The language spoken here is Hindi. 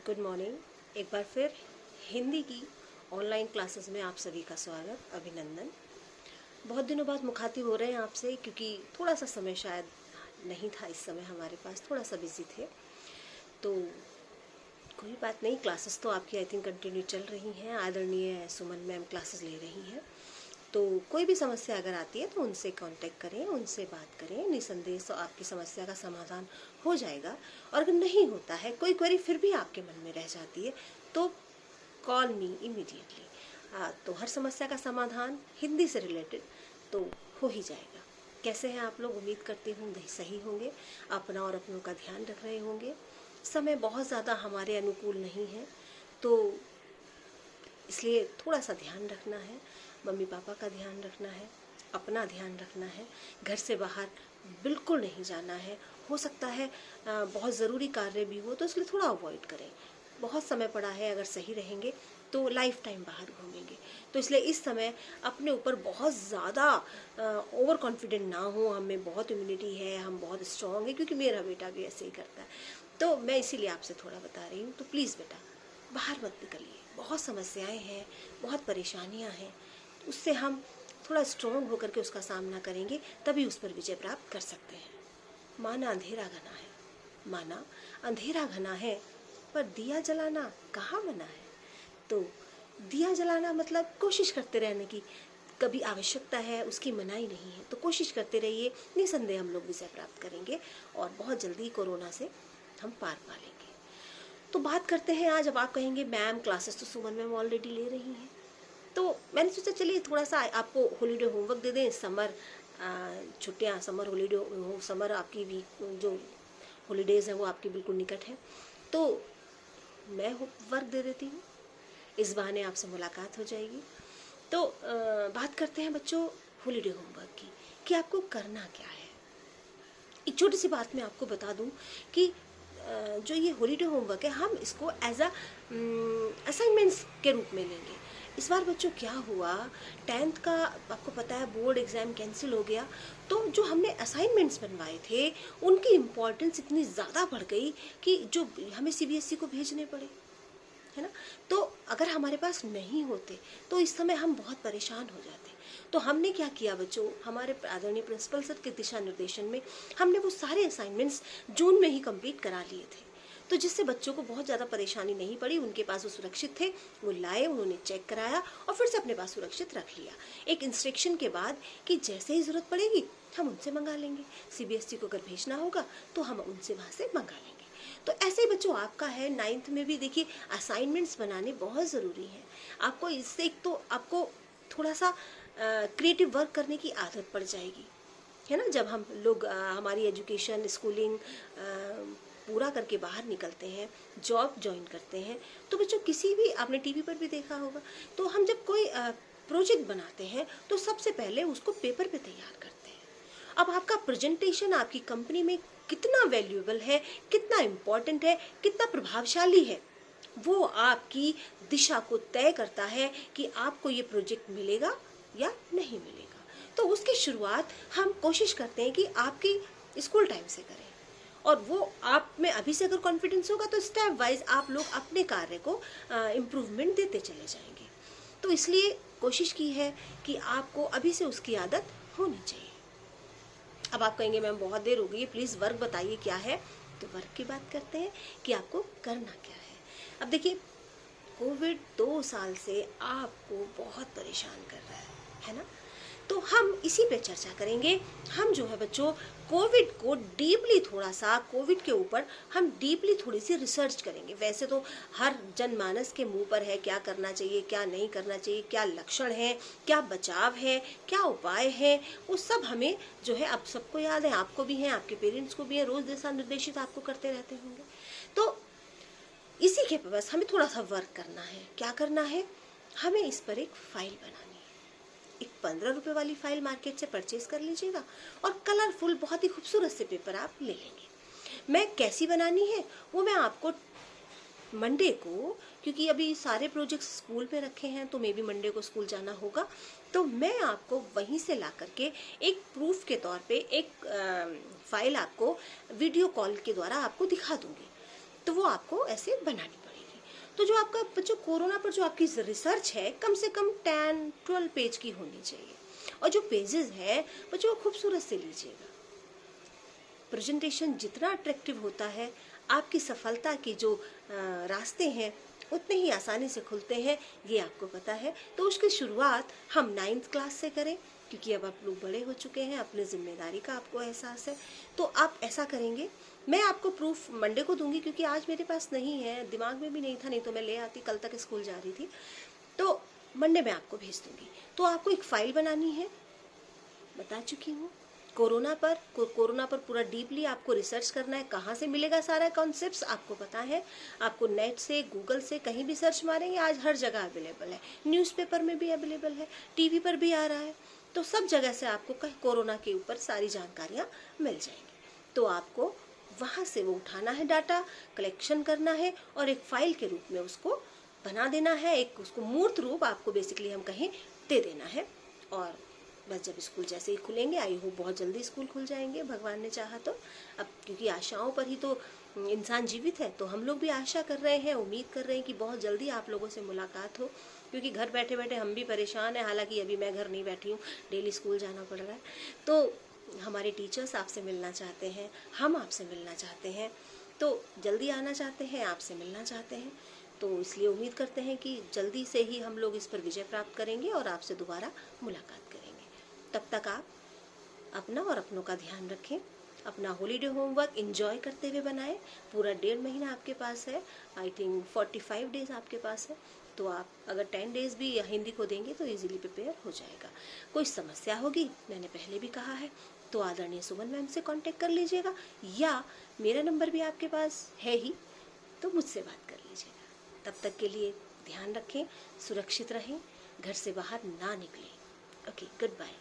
Good morning. एक बार फिर हिंदी की ऑनलाइन क्लासेस में आप सभी का स्वागत, अभिनंदन। बहुत दिनों बाद मुखातिब हो रहे हैं आपसे, क्योंकि थोड़ा सा समय शायद नहीं था इस समय हमारे पास, थोड़ा सा बिजी थे। तो कोई बात नहीं, क्लासेस तो आपकी आई थिंक कंटिन्यू चल रही हैं। आदरणीय सुमन मैम क्लासेस ले रही हैं। तो कोई भी समस्या अगर आती है तो उनसे कांटेक्ट करें, उनसे बात करें। निसंदेह तो आपकी समस्या का समाधान हो जाएगा। और अगर नहीं होता है, कोई क्वेरी फिर भी आपके मन में रह जाती है, तो कॉल मी इमीडिएटली। तो हर समस्या का समाधान हिंदी से रिलेटेड तो हो ही जाएगा। कैसे हैं आप लोग? उम्मीद करती हूँ सही होंगे, अपना और अपनों का ध्यान रख रहे होंगे। समय बहुत ज़्यादा हमारे अनुकूल नहीं है, तो इसलिए थोड़ा सा ध्यान रखना है। मम्मी पापा का ध्यान रखना है, अपना ध्यान रखना है। घर से बाहर बिल्कुल नहीं जाना है। हो सकता है बहुत ज़रूरी कार्य भी हो, तो इसलिए थोड़ा अवॉइड करें। बहुत समय पड़ा है, अगर सही रहेंगे तो लाइफ टाइम बाहर घूमेंगे। तो इसलिए इस समय अपने ऊपर बहुत ज़्यादा ओवर कॉन्फिडेंट ना हो। हमें बहुत इम्यूनिटी है, हम बहुत स्ट्रॉन्ग है, क्योंकि मेरा बेटा भी ऐसे ही करता है। तो मैं इसीलिए आपसे थोड़ा बता रही हूँ। तो प्लीज़ बेटा, बाहर मत निकलिए। बहुत समस्याएं हैं, बहुत परेशानियां हैं। उससे हम थोड़ा स्ट्रॉन्ग होकर के उसका सामना करेंगे, तभी उस पर विजय प्राप्त कर सकते हैं। माना अंधेरा घना है, माना अंधेरा घना है, पर दिया जलाना कहाँ मना है। तो दिया जलाना मतलब कोशिश करते रहने की। कभी आवश्यकता है, उसकी मनाही नहीं है, तो कोशिश करते रहिए। निसंदेह हम लोग विजय प्राप्त करेंगे और बहुत जल्दी कोरोना से हम पार पा लेंगे। तो बात करते हैं आज। अब आप कहेंगे मैम क्लासेस तो सुमन मैम ऑलरेडी ले रही हैं, तो मैंने सोचा चलिए थोड़ा सा आपको हॉलीडे होमवर्क दे दें। समर छुट्टियाँ, समर हॉलीडे, समर आपकी भी जो हॉलीडेज़ हैं वो आपकी बिल्कुल निकट है, तो मैं वर्क दे देती हूँ। इस बहाने आपसे मुलाकात हो जाएगी। तो बात करते हैं बच्चों हॉलीडे होमवर्क की, कि आपको करना क्या है। एक छोटी सी बात मैं आपको बता दूं कि जो ये हॉलीडे होमवर्क है, हम इसको एज अ असाइनमेंट्स के रूप में लेंगे। इस बार बच्चों क्या हुआ, 10th का आपको पता है बोर्ड एग्ज़ाम कैंसिल हो गया, तो जो हमने असाइनमेंट्स बनवाए थे उनकी इम्पोर्टेंस इतनी ज़्यादा बढ़ गई कि जो हमें सीबीएसई को भेजने पड़े, है ना। तो अगर हमारे पास नहीं होते तो इस समय हम बहुत परेशान हो जाते। तो हमने क्या किया बच्चों, हमारे आदरणीय प्रिंसिपल सर के दिशा निर्देशन में हमने वो सारे असाइनमेंट्स जून में ही कंप्लीट करा लिए थे। तो जिससे बच्चों को बहुत ज़्यादा परेशानी नहीं पड़ी। उनके पास वो सुरक्षित थे, वो लाए, उन्होंने चेक कराया और फिर से अपने पास सुरक्षित रख लिया, एक इंस्ट्रक्शन के बाद कि जैसे ही ज़रूरत पड़ेगी हम उनसे मंगा लेंगे। सीबीएसई को अगर भेजना होगा तो हम उनसे वहाँ से मंगा लेंगे। तो ऐसे ही बच्चों आपका है 9th में भी। देखिए असाइनमेंट्स बनाने बहुत ज़रूरी है। आपको इससे एक तो आपको थोड़ा सा क्रिएटिव वर्क करने की आदत पड़ जाएगी, है ना। जब हम लोग हमारी एजुकेशन स्कूलिंग पूरा करके बाहर निकलते हैं, जॉब ज्वाइन करते हैं, तो बच्चों किसी भी, आपने टीवी पर भी देखा होगा, तो हम जब कोई प्रोजेक्ट बनाते हैं तो सबसे पहले उसको पेपर पे तैयार करते हैं। अब आपका प्रेजेंटेशन आपकी कंपनी में कितना वैल्यूएबल है, कितना इम्पोर्टेंट है, कितना प्रभावशाली है, वो आपकी दिशा को तय करता है कि आपको ये प्रोजेक्ट मिलेगा या नहीं मिलेगा। तो उसकी शुरुआत हम कोशिश करते हैं कि आपकी स्कूल टाइम से करें, और वो आप में अभी से अगर कॉन्फिडेंस होगा तो स्टेप वाइज आप लोग अपने कार्य को इम्प्रूवमेंट देते चले जाएंगे। तो इसलिए कोशिश की है कि आपको अभी से उसकी आदत होनी चाहिए। अब आप कहेंगे मैम बहुत देर हो गई, प्लीज़ वर्क बताइए क्या है। तो वर्क की बात करते हैं कि आपको करना क्या है। अब देखिए कोविड 2 साल से आपको बहुत परेशान कर रहा है ना। तो हम इसी पे चर्चा करेंगे। हम जो है बच्चों कोविड को डीपली, थोड़ा सा कोविड के ऊपर हम डीपली थोड़ी सी रिसर्च करेंगे। वैसे तो हर जनमानस के मुंह पर है क्या करना चाहिए, क्या नहीं करना चाहिए, क्या लक्षण है, क्या बचाव है, क्या उपाय है, वो सब हमें जो है अब सबको याद है, आपको भी है, आपके पेरेंट्स को भी है, रोज दिशा निर्देशित आपको करते रहते होंगे। तो इसी के बस हमें थोड़ा सा वर्क करना है। क्या करना है, हमें इस पर एक फाइल बनानी है। एक 15 रुपए वाली फाइल मार्केट से परचेज कर लीजिएगा और कलरफुल बहुत ही खूबसूरत से पेपर आप ले लेंगे। मैं कैसी बनानी है वो मैं आपको मंडे को, क्योंकि अभी सारे प्रोजेक्ट्स स्कूल पे रखे हैं तो मे बी मंडे को स्कूल जाना होगा, तो मैं आपको वहीं से ला करके एक प्रूफ के तौर पे एक फाइल आपको वीडियो कॉल के द्वारा आपको दिखा दूंगी। तो वो आपको ऐसे बनानी पड़ेगी। तो जो आपका बच्चों कोरोना पर जो आपकी रिसर्च है कम से कम 10-12 पेज की होनी चाहिए, और जो पेजेस है बच्चों खूबसूरत से लीजिएगा। प्रेजेंटेशन जितना अट्रैक्टिव होता है, आपकी सफलता के जो रास्ते हैं उतने ही आसानी से खुलते हैं, ये आपको पता है। तो उसकी शुरुआत हम 9th क्लास से करें, क्योंकि अब आप लोग बड़े हो चुके हैं, अपनी जिम्मेदारी का आपको एहसास है। तो आप ऐसा करेंगे, मैं आपको प्रूफ मंडे को दूंगी, क्योंकि आज मेरे पास नहीं है, दिमाग में भी नहीं था, नहीं तो मैं ले आती, कल तक स्कूल जा रही थी। तो मंडे में आपको भेज दूंगी। तो आपको एक फाइल बनानी है, बता चुकी हूँ। कोरोना पर पूरा डीपली आपको रिसर्च करना है। कहाँ से मिलेगा सारा कॉन्सेप्ट्स आपको पता है, आपको नेट से, गूगल से, कहीं भी सर्च मारेंगे, आज हर जगह अवेलेबल है। न्यूज़पेपर में भी अवेलेबल है, टीवी पर भी आ रहा है, तो सब जगह से आपको कोरोना के ऊपर सारी जानकारियाँ मिल जाएंगी। तो आपको वहाँ से वो उठाना है, डाटा कलेक्शन करना है, और एक फाइल के रूप में उसको बना देना है, एक उसको मूर्त रूप आपको बेसिकली हम कहें दे देना है। और बस जब स्कूल जैसे ही खुलेंगे, आई होप बहुत जल्दी स्कूल खुल जाएंगे, भगवान ने चाहा तो। अब क्योंकि आशाओं पर ही तो इंसान जीवित है, तो हम लोग भी आशा कर रहे हैं, उम्मीद कर रहे हैं कि बहुत जल्दी आप लोगों से मुलाकात हो, क्योंकि घर बैठे बैठे हम भी परेशान हैं। हालांकि अभी मैं घर नहीं बैठी हूँ, डेली स्कूल जाना पड़ रहा है। तो हमारे टीचर्स आपसे मिलना चाहते हैं, हम आपसे मिलना चाहते हैं, तो जल्दी आना चाहते हैं, आपसे मिलना चाहते हैं। तो इसलिए उम्मीद करते हैं कि जल्दी से ही हम लोग इस पर विजय प्राप्त करेंगे और आपसे दोबारा मुलाकात करेंगे। तब तक आप अपना और अपनों का ध्यान रखें, अपना हॉलीडे होमवर्क एंजॉय करते हुए बनाएं। पूरा 1.5 महीना आपके पास है, आई थिंक 45 डेज आपके पास है। तो आप अगर 10 डेज भी हिंदी को देंगे तो इजीली प्रिपेयर हो जाएगा। कोई समस्या होगी, मैंने पहले भी कहा है, तो आदरणीय सुमन मैम से कांटेक्ट कर लीजिएगा, या मेरा नंबर भी आपके पास है ही, तो मुझसे बात कर लीजिएगा। तब तक के लिए ध्यान रखें, सुरक्षित रहें, घर से बाहर ना निकलें। Okay, good bye.